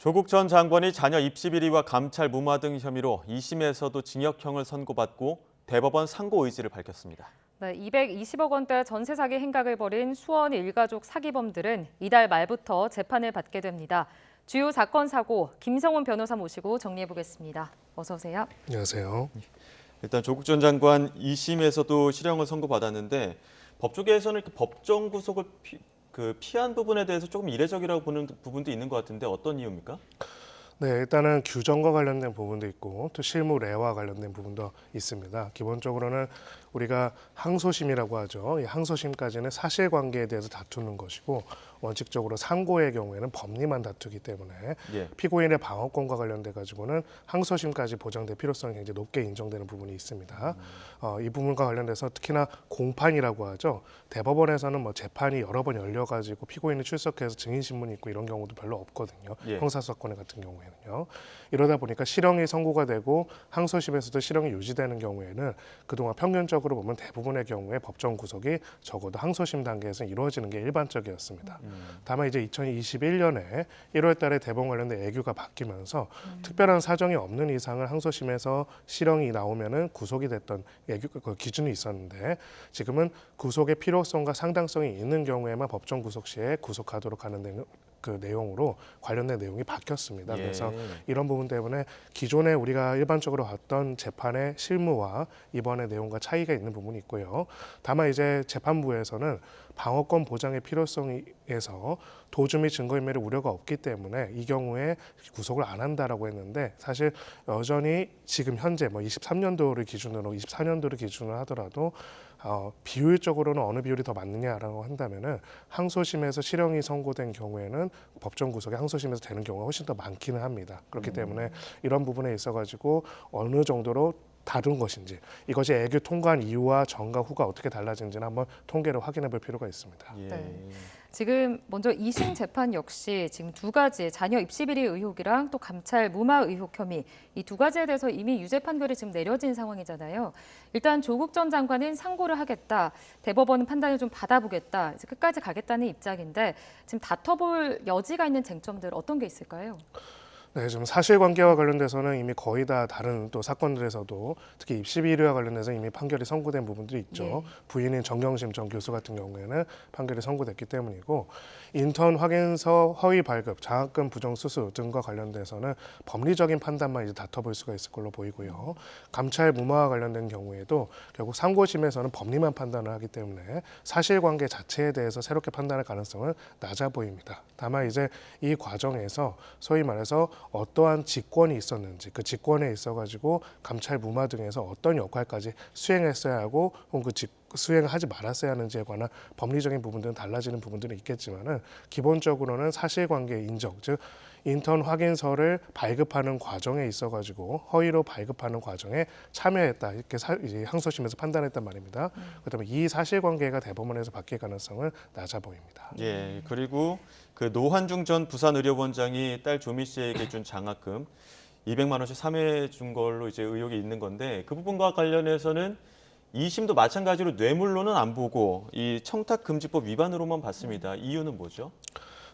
조국 전 장관이 자녀 입시 비리와 감찰 무마 등 혐의로 2심에서도 징역형을 선고받고 대법원 상고 의지를 밝혔습니다. 네, 220억 원대 전세 사기 행각을 벌인 수원 일가족 사기범들은 이달 말부터 재판을 받게 됩니다. 주요 사건 사고 김성훈 변호사 모시고 정리해 보겠습니다. 어서 오세요. 안녕하세요. 일단 조국 전 장관 2심에서도 실형을 선고받았는데 법조계에서는 이렇게 법정 구속을 피한 부분에 대해서 조금 이례적이라고 보는 부분도 있는 것 같은데 어떤 이유입니까? 네, 일단은 규정과 관련된 부분도 있고 또 실무례와 관련된 부분도 있습니다. 기본적으로는 우리가 항소심이라고 하죠. 이 항소심까지는 사실관계에 대해서 다투는 것이고 원칙적으로 상고의 경우에는 법리만 다투기 때문에 피고인의 방어권과 관련돼 가지고는 항소심까지 보장될 필요성이 굉장히 높게 인정되는 부분이 있습니다. 이 부분과 관련돼서 특히나 공판이라고 하죠. 대법원에서는 뭐 재판이 여러 번 열려가지고 피고인이 출석해서 증인 신문이 있고 이런 경우도 별로 없거든요. 형사사건 같은 경우에는요. 이러다 보니까 실형이 선고가 되고 항소심에서도 실형이 유지되는 경우에는 그동안 평균적으로 보면 대부분의 경우에 법정 구속이 적어도 항소심 단계에서 이루어지는 게 일반적이었습니다. 다만 이제 2021년에 1월 달에 대법원 관련된 애규가 바뀌면서 특별한 사정이 없는 이상을 항소심에서 실형이 나오면은 구속이 됐던 그 기준이 있었는데 지금은 구속의 필요성과 상당성이 있는 경우에만 법정 구속 시에 구속하도록 하는 그 내용으로 관련된 내용이 바뀌었습니다. 그래서 이런 부분 때문에 기존에 우리가 일반적으로 봤던 재판의 실무와 이번의 내용과 차이가 있는 부분이 있고요. 다만 이제 재판부에서는 방어권 보장의 필요성에서 도주 및 증거인멸의 우려가 없기 때문에 이 경우에 구속을 안 한다라고 했는데 사실 여전히 지금 현재 뭐 23년도를 기준으로 24년도를 기준으로 하더라도 비율적으로는 어느 비율이 더 맞느냐라고 한다면은 항소심에서 실형이 선고된 경우에는 법정 구속이 항소심에서 되는 경우가 훨씬 더 많기는 합니다. 그렇기 때문에 이런 부분에 있어가지고 어느 정도로 다른 것인지 이것이 애교 통과한 이후와 전과 후가 어떻게 달라지는지는 한번 통계를 확인해 볼 필요가 있습니다. 네. 지금 먼저 2심 재판 역시 지금 두 가지 자녀 입시 비리 의혹이랑 또 감찰 무마 의혹 혐의 이 두 가지에 대해서 이미 유죄 판결이 지금 내려진 상황이잖아요. 일단 조국 전 장관은 상고를 하겠다. 대법원은 판단을 좀 받아보겠다. 이제 끝까지 가겠다는 입장인데 지금 다퉈볼 여지가 있는 쟁점들 어떤 게 있을까요? 네, 지금 사실관계와 관련돼서는 이미 거의 다 다른 또 사건들에서도 특히 입시 비리와 관련해서 이미 판결이 선고된 부분들이 있죠. 부인인 정경심 전 교수 같은 경우에는 판결이 선고됐기 때문이고 인턴 확인서 허위 발급, 장학금 부정 수수 등과 관련돼서는 법리적인 판단만 이제 다퉈볼 수가 있을 걸로 보이고요. 감찰 무마와 관련된 경우에도 결국 상고심에서는 법리만 판단을 하기 때문에 사실관계 자체에 대해서 새롭게 판단할 가능성은 낮아 보입니다. 다만 이제 이 과정에서 소위 말해서 어떠한 직권이 있었는지 그 직권에 있어가지고 감찰 무마 등에서 어떤 역할까지 수행했어야 하고 혹은 수행을 하지 말았어야 하는지에 관한 법리적인 부분들은 달라지는 부분들은 있겠지만은 기본적으로는 사실관계 인정, 즉 인턴 확인서를 발급하는 과정에 있어가지고 허위로 발급하는 과정에 참여했다 이렇게 이제 항소심에서 판단했단 말입니다. 그렇다면 이 사실관계가 대법원에서 바뀔 가능성은 낮아 보입니다. 그리고 그 노환중 전 부산의료원장이 딸 조미 씨에게 준 장학금 200만 원씩 삼회 준 걸로 이제 의혹이 있는 건데 그 부분과 관련해서는 2심도 마찬가지로 뇌물로는 안 보고 이 청탁금지법 위반으로만 봤습니다. 이유는 뭐죠?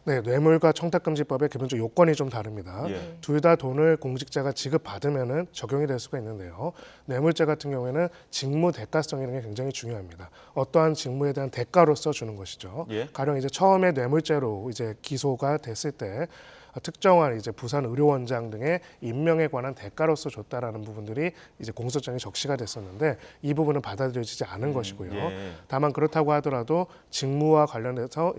네, 뇌물과 청탁금지법의 기본적 요건이 좀 다릅니다. 둘 다 돈을 공직자가 지급받으면은 적용이 될 수가 있는데요. 뇌물죄 같은 경우에는 직무 대가성이라는 게 굉장히 중요합니다. 어떠한 직무에 대한 대가로서 주는 것이죠. 가령 이제 처음에 뇌물죄로 이제 기소가 됐을 때 특정한 이제 부산 의료원장 등의 임명에 관한 대가로서 줬다라는 부분들이 이제 공소장에 적시가 됐었는데 이 부분은 받아들여지지 않은 것이고요. 다만 그렇다고 하더라도 직무와 관련돼서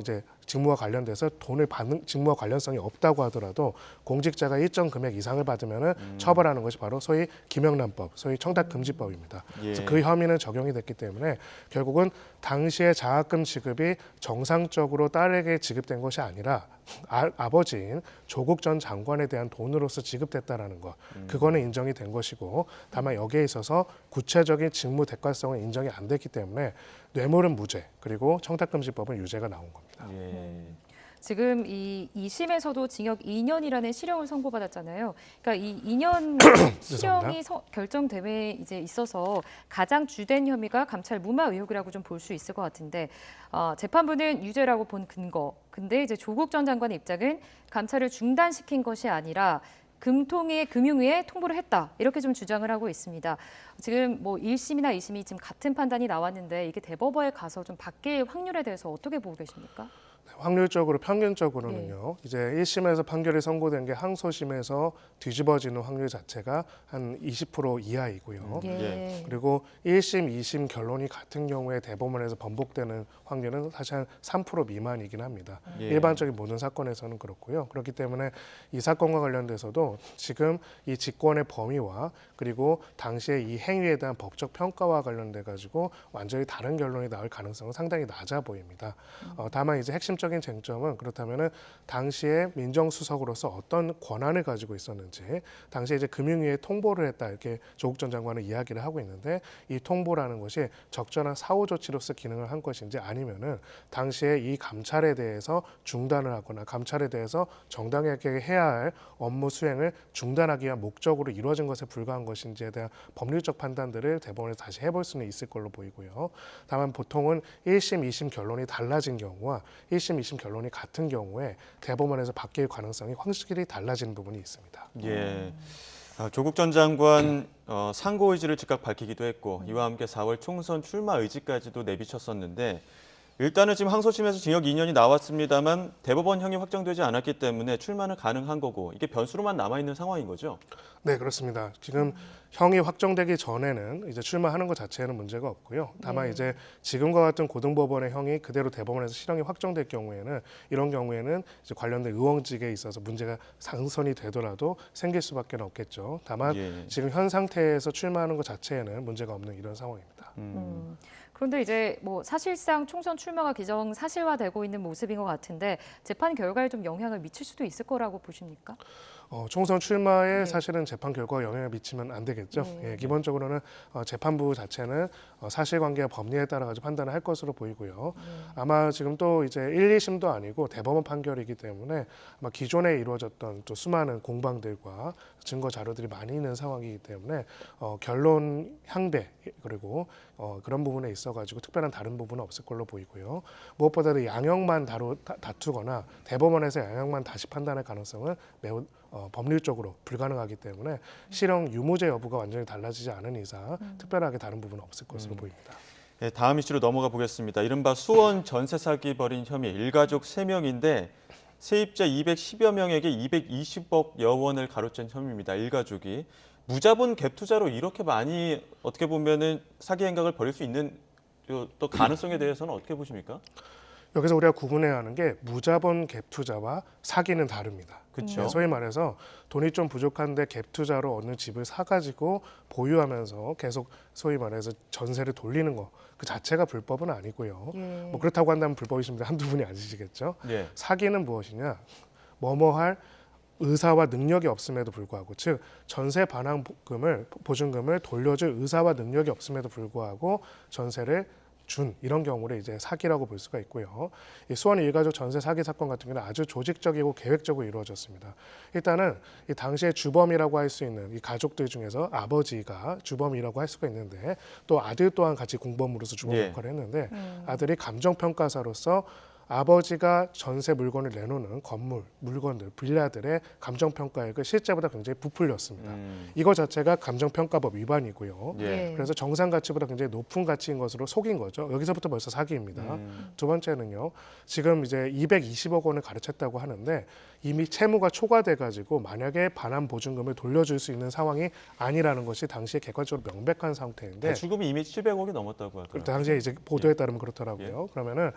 돈을 받는 직무와 관련성이 없다고 하더라도 공직자가 일정 금액 이상을 받으면은 처벌하는 것이 바로 소위 김영란법, 소위 청탁금지법입니다. 그래서 그 혐의는 적용이 됐기 때문에 결국은 당시의 장학금 지급이 정상적으로 딸에게 지급된 것이 아니라 아버지인 조국 전 장관에 대한 돈으로서 지급됐다라는 것, 그거는 인정이 된 것이고 다만 여기에 있어서 구체적인 직무 대가성은 인정이 안 됐기 때문에 뇌물은 무죄, 그리고 청탁금지법은 유죄가 나온 겁니다. 지금 이 2심에서도 징역 2년이라는 실형을 선고받았잖아요. 그러니까 이 2년 실형이 결정됨에 이제 있어서 가장 주된 혐의가 감찰 무마 의혹이라고 좀 볼 수 있을 것 같은데 재판부는 유죄라고 본 근거. 근데 이제 조국 전 장관의 입장은 감찰을 중단시킨 것이 아니라 금융위에 통보를 했다. 이렇게 좀 주장을 하고 있습니다. 지금 뭐 1심이나 2심이 지금 같은 판단이 나왔는데 이게 대법원에 가서 좀 바뀔 확률에 대해서 어떻게 보고 계십니까? 확률적으로 평균적으로는요. 이제 1심에서 판결이 선고된 게 항소심에서 뒤집어지는 확률 자체가 한 20% 이하이고요. 예. 그리고 1심, 2심 결론이 같은 경우에 대법원에서 번복되는 확률은 사실 한 3% 미만이긴 합니다. 예. 일반적인 모든 사건에서는 그렇고요. 그렇기 때문에 이 사건과 관련돼서도 지금 이 직권의 범위와 그리고 당시에 이 행위에 대한 법적 평가와 관련돼 가지고 완전히 다른 결론이 나올 가능성은 상당히 낮아 보입니다. 다만 이제 핵심적인 쟁점은 그렇다면은 당시에 민정수석으로서 어떤 권한을 가지고 있었는지, 당시에 이제 금융위에 통보를 했다 이렇게 조국 전 장관은 이야기를 하고 있는데 이 통보라는 것이 적절한 사후 조치로서 기능을 한 것인지 아니면은 당시에 이 감찰에 대해서 중단을 하거나 감찰에 대해서 정당하게 해야 할 업무 수행을 중단하기 위한 목적으로 이루어진 것에 불과한 것인지에 대한 법률적 판단들을 대법원에서 다시 해볼 수는 있을 걸로 보이고요. 다만 보통은 1심, 2심 결론이 달라진 경우와 1심, 2심 결론이 같은 경우에 대법원에서 바뀔 가능성이 확실히 달라지는 부분이 있습니다. 예. 조국 전 장관 상고 의지를 즉각 밝히기도 했고 이와 함께 4월 총선 출마 의지까지도 내비쳤었는데 일단은 지금 항소심에서 징역 2년이 나왔습니다만 대법원형이 확정되지 않았기 때문에 출마는 가능한 거고 이게 변수로만 남아있는 상황인 거죠? 네, 그렇습니다. 지금 형이 확정되기 전에는 이제 출마하는 것 자체에는 문제가 없고요. 다만 이제 지금과 같은 고등법원의 형이 그대로 대법원에서 실형이 확정될 경우에는 이런 경우에는 이제 관련된 의원직에 있어서 문제가 상선이 되더라도 생길 수밖에 없겠죠. 다만 지금 현 상태에서 출마하는 것 자체에는 문제가 없는 이런 상황입니다. 그런데 이제 뭐 사실상 총선 출마가 기정사실화되고 있는 모습인 것 같은데 재판 결과에 좀 영향을 미칠 수도 있을 거라고 보십니까? 총선 출마에 사실은 재판 결과가 영향을 미치면 안 되겠죠. 기본적으로는 재판부 자체는 사실관계와 법리에 따라 가지고 판단을 할 것으로 보이고요. 아마 지금 또 이제 1, 2심도 아니고 대법원 판결이기 때문에 아마 기존에 이루어졌던 또 수많은 공방들과 증거 자료들이 많이 있는 상황이기 때문에 결론 향배 그리고 그런 부분에 있어가지고 특별한 다른 부분은 없을 걸로 보이고요. 무엇보다도 양형만 다투거나 대법원에서 양형만 다시 판단할 가능성은 매우 법률적으로 불가능하기 때문에 실형 유무죄 여부가 완전히 달라지지 않은 이상 특별하게 다른 부분은 없을 것으로 보입니다. 네, 다음 이슈로 넘어가 보겠습니다. 이른바 수원 전세 사기 벌인 혐의 일가족 3명인데 세입자 210여 명에게 220억여 원을 가로챈 혐의입니다. 일가족이. 무자본 갭 투자로 이렇게 많이 어떻게 보면은 사기 행각을 벌일 수 있는 또 가능성에 대해서는 어떻게 보십니까? 여기서 우리가 구분해야 하는 게 무자본 갭 투자와 사기는 다릅니다. 그렇죠. 소위 말해서 돈이 좀 부족한데 갭 투자로 어느 집을 사가지고 보유하면서 계속 소위 말해서 전세를 돌리는 거 그 자체가 불법은 아니고요. 뭐 그렇다고 한다면 불법이십니다. 한두 분이 아니시겠죠. 사기는 무엇이냐? 뭐뭐할 의사와 능력이 없음에도 불구하고 즉 전세 반환금을 보증금을 돌려줄 의사와 능력이 없음에도 불구하고 전세를 준 이런 경우를 이제 사기라고 볼 수가 있고요. 이 수원 일가족 전세 사기 사건 같은 경우는 아주 조직적이고 계획적으로 이루어졌습니다. 일단은 이 당시에 주범이라고 할 수 있는 이 가족들 중에서 아버지가 주범이라고 할 수가 있는데 또 아들 또한 같이 공범으로서 주범 역할을 했는데 아들이 감정평가사로서 아버지가 전세 물건을 내놓는 건물, 물건들, 빌라들의 감정평가액을 실제보다 굉장히 부풀렸습니다. 이거 자체가 감정평가법 위반이고요. 그래서 정상 가치보다 굉장히 높은 가치인 것으로 속인 거죠. 여기서부터 벌써 사기입니다. 두 번째는요. 지금 이제 220억 원을 가르쳤다고 하는데 이미 채무가 초과돼가지고 만약에 반환 보증금을 돌려줄 수 있는 상황이 아니라는 것이 당시에 객관적으로 명백한 상태인데 대출금이 이미 700억이 넘었다고 하더라고요. 당시에 이제 보도에 따르면 그렇더라고요. 그러면은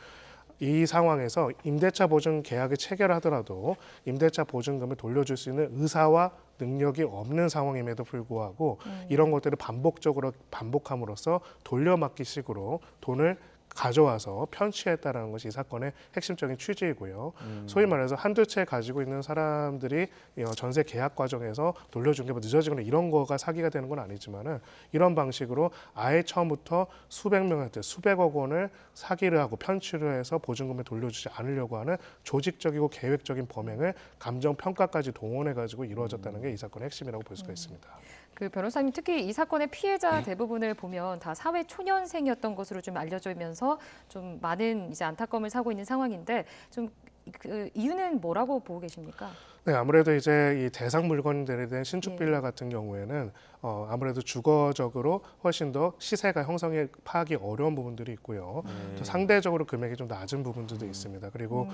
이 상황에서 임대차 보증 계약을 체결하더라도 임대차 보증금을 돌려줄 수 있는 의사와 능력이 없는 상황임에도 불구하고 이런 것들을 반복적으로 반복함으로써 돌려막기식으로 돈을 가져와서 편취했다라는 것이 이 사건의 핵심적인 취지이고요. 소위 말해서 한두 채 가지고 있는 사람들이 전세 계약 과정에서 돌려준 게 뭐 늦어지거나 이런 거가 사기가 되는 건 아니지만은 이런 방식으로 아예 처음부터 수백 명한테 수백억 원을 사기를 하고 편취를 해서 보증금을 돌려주지 않으려고 하는 조직적이고 계획적인 범행을 감정 평가까지 동원해 가지고 이루어졌다는 게 이 사건의 핵심이라고 볼 수가 있습니다. 그 변호사님 특히 이 사건의 피해자 대부분을 보면 다 사회 초년생이었던 것으로 좀 알려지면서 좀 많은 이제 안타까움을 사고 있는 상황인데 좀 그 이유는 뭐라고 보고 계십니까? 네, 아무래도 이제 이 대상 물건들에 대한 신축 예. 빌라 같은 경우에는 아무래도 주거적으로 훨씬 더 시세가 형성이 파악이 어려운 부분들이 있고요. 또 상대적으로 금액이 좀 낮은 부분들도 있습니다. 그리고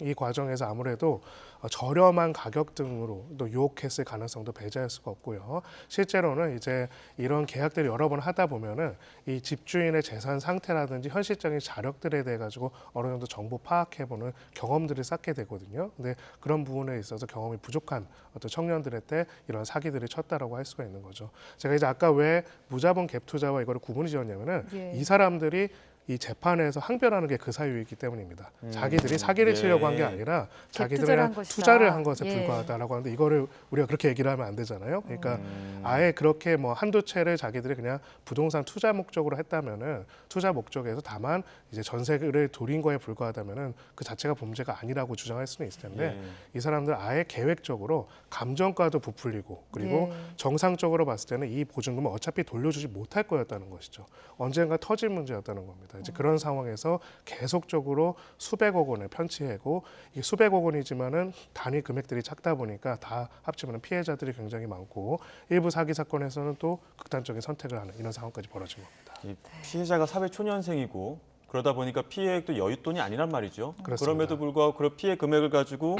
이 과정에서 아무래도 저렴한 가격 등으로 또 유혹했을 가능성도 배제할 수가 없고요. 실제로는 이제 이런 계약들을 여러 번 하다 보면은 이 집주인의 재산 상태라든지 현실적인 자력들에 대해 가지고 어느 정도 정보 파악해보는 경험들을 쌓게 되거든요. 근데 그런 부분에 있어서 경험이 부족한 어떤 청년들한테 이런 사기들을 쳤다라고 할 수가 있는 거죠. 제가 이제 아까 왜 무자본 갭 투자와 이거를 구분을 지었냐면은 예. 이 사람들이 이 재판에서 항변하는 게 그 사유이기 때문입니다. 자기들이 사기를 치려고 한 게 아니라 투자를 자기들은 한 것이다. 투자를 한 것에 예. 불과하다라고 하는데 이거를 우리가 그렇게 얘기를 하면 안 되잖아요. 그러니까 아예 그렇게 뭐 한두 채를 자기들이 그냥 부동산 투자 목적으로 했다면은 투자 목적에서 다만 이제 전세를 돌린 거에 불과하다면은 그 자체가 범죄가 아니라고 주장할 수는 있을 텐데 이 사람들 아예 계획적으로 감정과도 부풀리고 그리고 예. 정상적으로 봤을 때는 이 보증금을 어차피 돌려주지 못할 거였다는 것이죠. 언젠가 터질 문제였다는 겁니다. 이제 그런 상황에서 계속적으로 수백억 원을 편취하고 이 수백억 원이지만은 단위 금액들이 작다 보니까 다 합치면 피해자들이 굉장히 많고 일부 사기 사건에서는 또 극단적인 선택을 하는 이런 상황까지 벌어진 겁니다. 이 피해자가 사회 초년생이고 그러다 보니까 피해액도 여윳돈이 아니란 말이죠. 그렇습니다. 그럼에도 불구하고 그 피해 금액을 가지고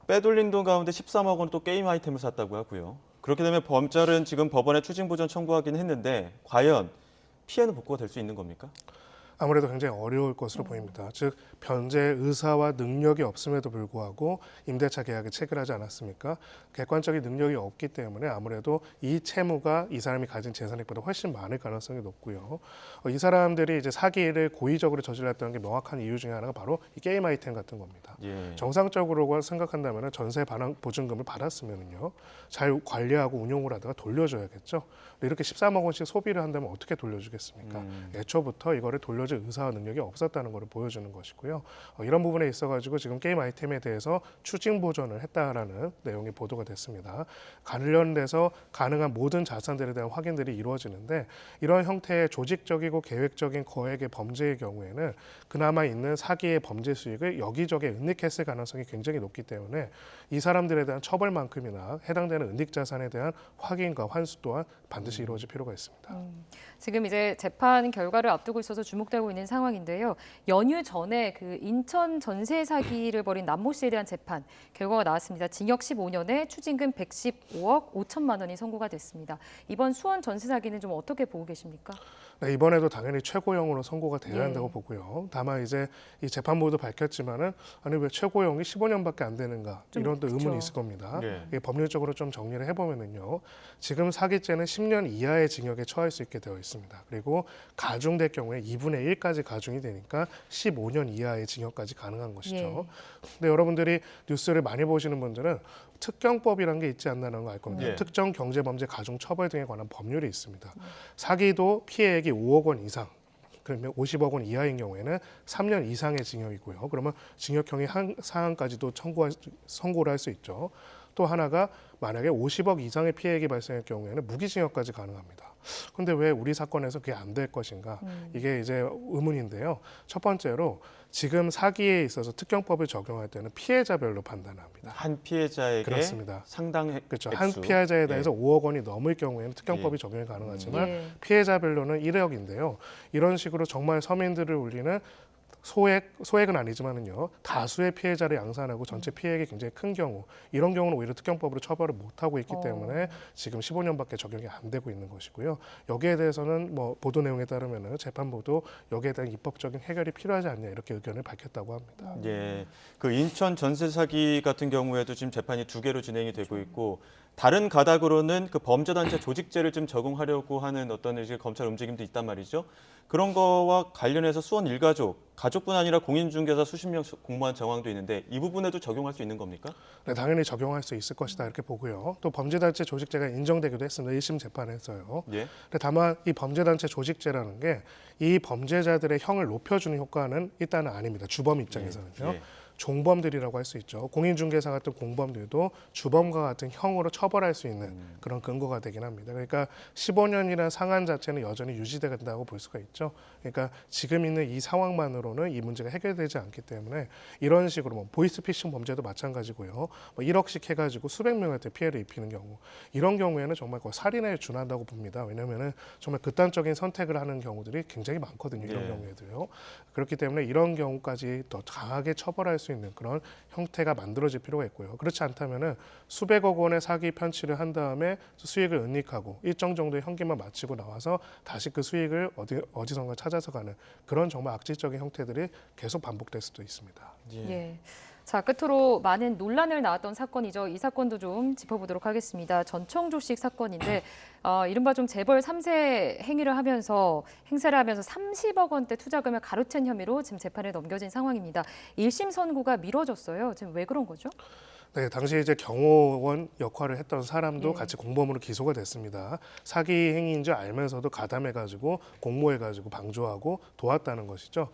빼돌린 돈 가운데 13억 원 또 게임 아이템을 샀다고 하고요. 그렇게 되면 범죄는 지금 법원에 추징보전 청구하긴 했는데 과연 피해는 복구가 될 수 있는 겁니까? 아무래도 굉장히 어려울 것으로 보입니다. 즉 변제 의사와 능력이 없음에도 불구하고 임대차 계약에 체결하지 않았습니까? 객관적인 능력이 없기 때문에 아무래도 이 채무가 이 사람이 가진 재산액보다 훨씬 많을 가능성이 높고요. 이 사람들이 이제 사기를 고의적으로 저질렀다는 게 명확한 이유 중에 하나가 바로 이 게임 아이템 같은 겁니다. 예. 정상적으로 생각한다면 전세 반환 보증금을 받았으면요 잘 관리하고 운용을 하다가 돌려줘야겠죠. 이렇게 13억 원씩 소비를 한다면 어떻게 돌려주겠습니까? 애초부터 이거를 돌려줄 의사와 능력이 없었다는 것을 보여주는 것이고요. 이런 부분에 있어가지고 지금 게임 아이템에 대해서 추징 보전을 했다라는 내용이 보도가 됐습니다. 관련돼서 가능한 모든 자산들에 대한 확인들이 이루어지는데 이런 형태의 조직적이고 계획적인 거액의 범죄의 경우에는 그나마 있는 사기의 범죄 수익을 여기저기 은닉했을 가능성이 굉장히 높기 때문에 이 사람들에 대한 처벌만큼이나 해당되는 은닉 자산에 대한 확인과 환수 또한 반드시 이루어질 필요가 있습니다. 지금 이제 재판 결과를 앞두고 있어서 주목되고 있는 상황인데요. 연휴 전에 그 인천 전세 사기를 벌인 남모 씨에 대한 재판 결과가 나왔습니다. 징역 15년에 추징금 115억 5천만 원이 선고가 됐습니다. 이번 수원 전세 사기는 좀 어떻게 보고 계십니까? 네, 이번에도 당연히 최고형으로 선고가 돼야 예. 한다고 보고요. 다만 이제 이 재판부도 밝혔지만은 아니 왜 최고형이 15년밖에 안 되는가 좀 이런 또 의문이 그렇죠. 있을 겁니다. 예. 이게 법률적으로 좀 정리를 해보면은요. 지금 사기죄는 10년 이하의 징역에 처할 수 있게 되어 있습니다. 그리고 가중될 경우에 2분의 1까지 가중이 되니까 15년 이하의 징역까지 가능한 것이죠. 예. 근데 여러분들이 뉴스를 많이 보시는 분들은 특경법이라는 게 있지 않나라는 거 알 겁니다. 예. 특정 경제범죄 가중처벌 등에 관한 법률이 있습니다. 사기도 피해액이 5억 원 이상, 그러면 50억 원 이하인 경우에는 3년 이상의 징역이고요. 그러면 징역형의 사항까지도 선고를 할 수 있죠. 또 하나가 만약에 50억 이상의 피해액이 발생할 경우에는 무기징역까지 가능합니다. 근데 왜 우리 사건에서 그게 안 될 것인가? 이게 이제 의문인데요. 첫 번째로 지금 사기에 있어서 특경법을 적용할 때는 피해자별로 판단합니다. 한 피해자에게 그렇습니다. 상당 그렇죠. 액수. 한 피해자에 대해서 5억 원이 넘을 경우에는 특경법이 예. 적용이 가능하지만 예. 피해자별로는 1억인데요. 이런 식으로 정말 서민들을 울리는 소액은 아니지만은요 다수의 피해자를 양산하고 전체 피해액이 굉장히 큰 경우 이런 경우는 오히려 특경법으로 처벌을 못 하고 있기 때문에 지금 15년밖에 적용이 안 되고 있는 것이고요. 여기에 대해서는 뭐 보도 내용에 따르면은 재판부도 여기에 대한 입법적인 해결이 필요하지 않냐 이렇게 의견을 밝혔다고 합니다. 예, 그 인천 전세 사기 같은 경우에도 지금 재판이 2개로 진행이 되고 있고 다른 가닥으로는 그 범죄단체 조직죄를 좀 적용하려고 하는 어떤 이제 검찰 움직임도 있단 말이죠. 그런 거와 관련해서 수원 일가족, 가족뿐 아니라 공인중개사 수십 명 공모한 정황도 있는데 이 부분에도 적용할 수 있는 겁니까? 네, 당연히 적용할 수 있을 것이다 이렇게 보고요. 또 범죄단체 조직죄가 인정되기도 했습니다. 1심 재판에서요. 예. 근데 다만 이 범죄단체 조직죄라는 게 이 범죄자들의 형을 높여주는 효과는 일단은 아닙니다. 주범 입장에서는요. 예. 종범들이라고 할 수 있죠. 공인중개사 같은 공범들도 주범과 같은 형으로 처벌할 수 있는 그런 근거가 되긴 합니다. 그러니까 15년이라는 상한 자체는 여전히 유지된다고 볼 수가 있죠. 그러니까 지금 있는 이 상황만으로는 이 문제가 해결되지 않기 때문에 이런 식으로 뭐 보이스피싱 범죄도 마찬가지고요. 뭐 1억씩 해가지고 수백 명한테 피해를 입히는 경우 이런 경우에는 정말 거의 살인에 준한다고 봅니다. 왜냐하면은 정말 극단적인 선택을 하는 경우들이 굉장히 많거든요. 이런 예. 경우에도요. 그렇기 때문에 이런 경우까지 더 강하게 처벌할 수 있는 그런 형태가 만들어질 필요가 있고요. 그렇지 않다면은 수백억 원의 사기 편취를 한 다음에 수익을 은닉하고 일정 정도의 형기만 마치고 나와서 다시 그 수익을 어디선가 찾아서 가는 그런 정말 악질적인 형태들이 계속 반복될 수도 있습니다. 예. 자, 끝으로 많은 논란을 낳았던 사건이죠. 이 사건도 좀 짚어보도록 하겠습니다. 전청조식 사건인데 이른바 좀 재벌 3세 행위를 하면서 행세를 하면서 30억 원대 투자금을 가로챈 혐의로 지금 재판에 넘겨진 상황입니다. 1심 선고가 미뤄졌어요. 지금 왜 그런 거죠? 네, 당시 이제 경호원 역할을 했던 사람도 예. 같이 공범으로 기소가 됐습니다. 사기 행위인 줄 알면서도 가담해가지고 공모해가지고 방조하고 도왔다는 것이죠.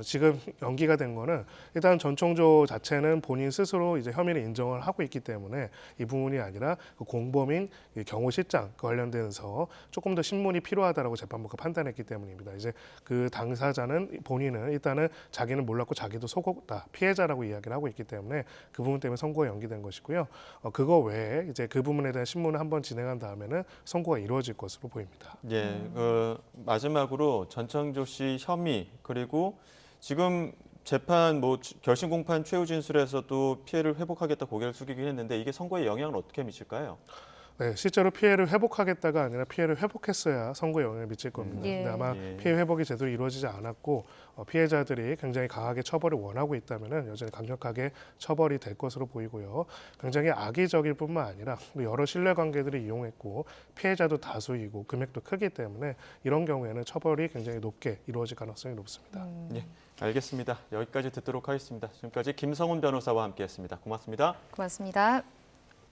지금 연기가 된 거는 일단 전청조 자체는 본인 스스로 이제 혐의를 인정을 하고 있기 때문에 이 부분이 아니라 그 공범인 이 경호실장 관련돼서 조금 더 신문이 필요하다라고 재판부가 판단했기 때문입니다. 이제 그 당사자는 본인은 일단은 자기는 몰랐고 자기도 속었다 피해자라고 이야기를 하고 있기 때문에 그 부분 때문에 선고가 연기된 것이고요. 그거 외에 이제 그 부분에 대한 신문을 한번 진행한 다음에는 선고가 이루어질 것으로 보입니다. 예, 마지막으로 전청조 씨 혐의 그리고 지금 재판 뭐 결심 공판 최후 진술에서도 피해를 회복하겠다 고개를 숙이긴 했는데 이게 선고에 영향을 어떻게 미칠까요? 네, 실제로 피해를 회복하겠다가 아니라 피해를 회복했어야 선고에 영향을 미칠 겁니다. 예. 근데 아마 예. 피해 회복이 제대로 이루어지지 않았고 피해자들이 굉장히 강하게 처벌을 원하고 있다면 여전히 강력하게 처벌이 될 것으로 보이고요. 굉장히 악의적일 뿐만 아니라 여러 신뢰관계들을 이용했고 피해자도 다수이고 금액도 크기 때문에 이런 경우에는 처벌이 굉장히 높게 이루어질 가능성이 높습니다. 예, 알겠습니다. 여기까지 듣도록 하겠습니다. 지금까지 김성훈 변호사와 함께했습니다. 고맙습니다. 고맙습니다.